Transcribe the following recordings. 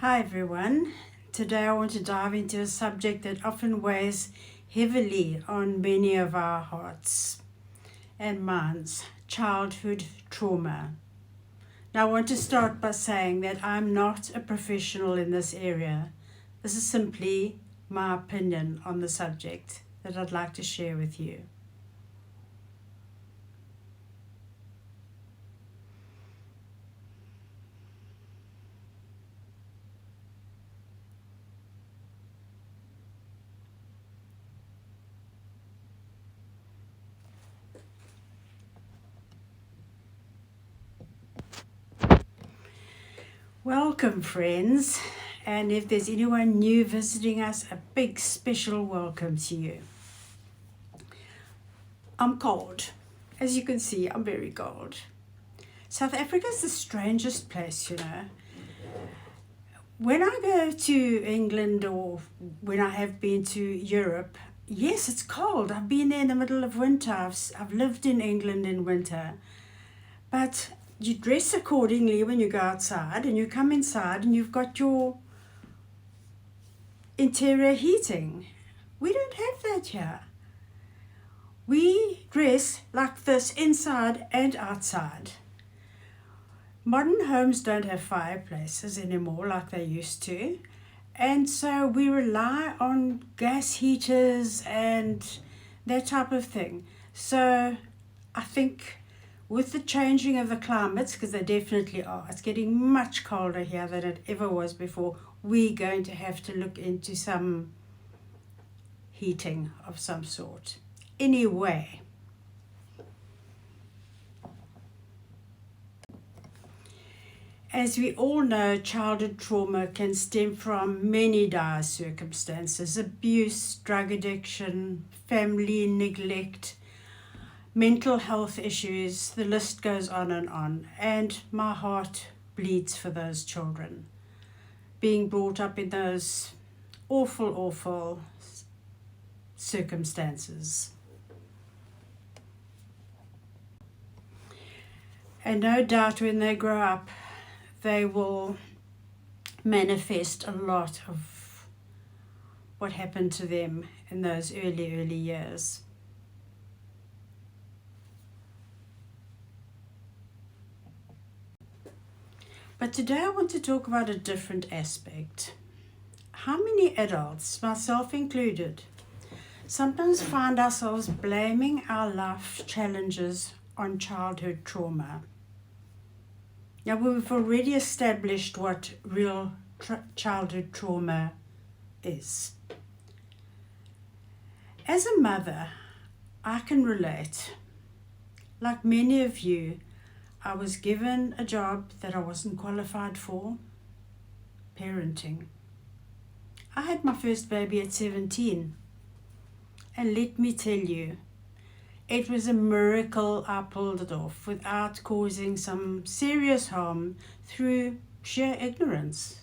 Hi everyone. Today I want to dive into a subject that often weighs heavily on many of our hearts and minds: childhood trauma. Now I want to start by saying that I'm not a professional in this area. This is simply my opinion on the subject that I'd like to share with you. Welcome, friends, and if there's anyone new visiting us, a big special welcome to you. I'm cold. As you can see, I'm very cold. South Africa is the strangest place, you know. When I go to England or when I have been to Europe, yes, it's cold. I've been there in the middle of winter. I've lived in England in winter. But you dress accordingly when you go outside, and you come inside and you've got your interior heating. We don't have that here. We dress like this inside and outside. Modern homes don't have fireplaces anymore like they used to, and so we rely on gas heaters and that type of thing. So I think with the changing of the climates, because they definitely are, it's getting much colder here than it ever was before, we're going to have to look into some heating of some sort. Anyway, as we all know, childhood trauma can stem from many dire circumstances: abuse, drug addiction, family neglect, mental health issues, the list goes on, and my heart bleeds for those children being brought up in those awful circumstances. And no doubt when they grow up, they will manifest a lot of what happened to them in those early years. But today I want to talk about a different aspect. How many adults, myself included, sometimes find ourselves blaming our life challenges on childhood trauma? Now, we've already established what real childhood trauma is. As a mother, I can relate. Like many of you, I was given a job that I wasn't qualified for: parenting. I had my first baby at 17, and let me tell you, it was a miracle I pulled it off without causing some serious harm through sheer ignorance.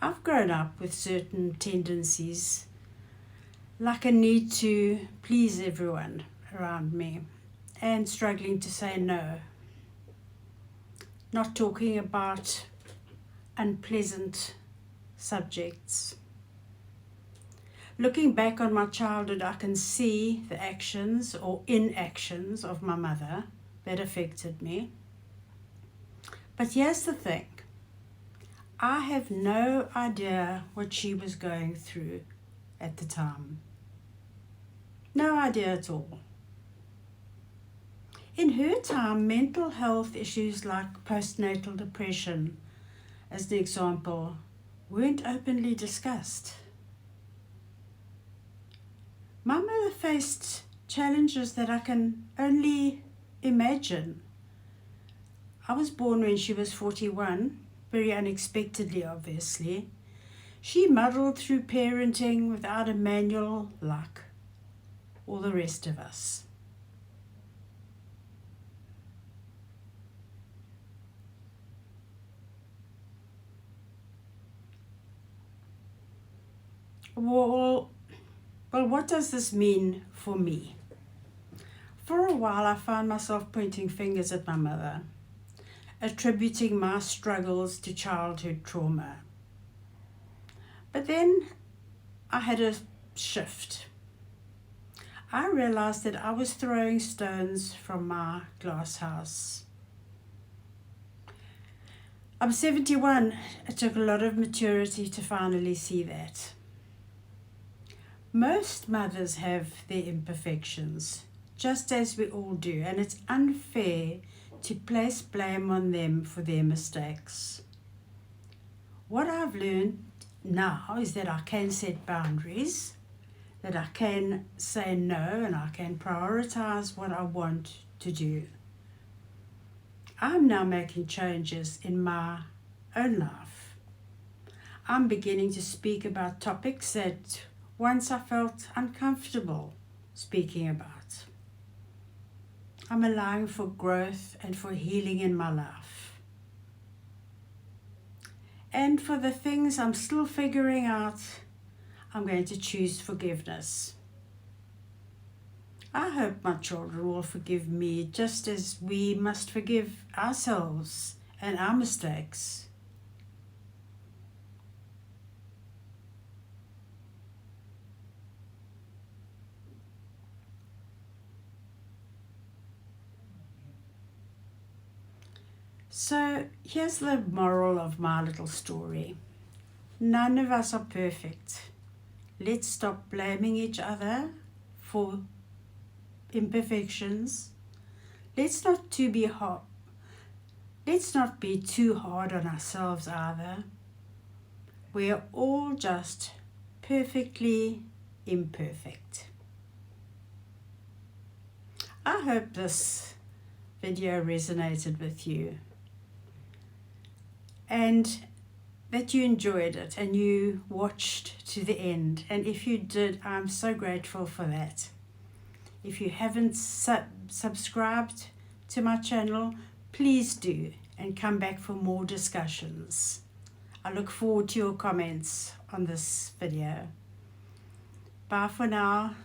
I've grown up with certain tendencies, like a need to please everyone around me and struggling to say no. Not talking about unpleasant subjects. Looking back on my childhood, I can see the actions or inactions of my mother that affected me. But here's the thing. I have no idea what she was going through at the time. No idea at all. In her time, mental health issues like postnatal depression, as the example, weren't openly discussed. My mother faced challenges that I can only imagine. I was born when she was 41, very unexpectedly, obviously. She muddled through parenting without a manual like all the rest of us. Well, what does this mean for me? For a while, I found myself pointing fingers at my mother. attributing my struggles to childhood trauma. But then I had a shift. I realized that I was throwing stones from my glass house. I'm 71. It took a lot of maturity to finally see that. Most mothers have their imperfections, just as we all do, and it's unfair to place blame on them for their mistakes. What I've learned now is that I can set boundaries, that I can say no, and I can prioritize what I want to do. I'm now making changes in my own life. I'm beginning to speak about topics that once I felt uncomfortable speaking about. I'm allowing for growth and for healing in my life. And for the things I'm still figuring out, I'm going to choose forgiveness. I hope my children will forgive me just as we must forgive ourselves and our mistakes. So here's the moral of my little story. None of us are perfect. Let's stop blaming each other for imperfections. Let's not be too hard on ourselves either. We are all just perfectly imperfect. I hope this video resonated with you and that you enjoyed it and you watched to the end. And if you did, I'm so grateful for that. If you haven't subscribed to my channel, please do and come back for more discussions. I look forward to your comments on this video. Bye for now.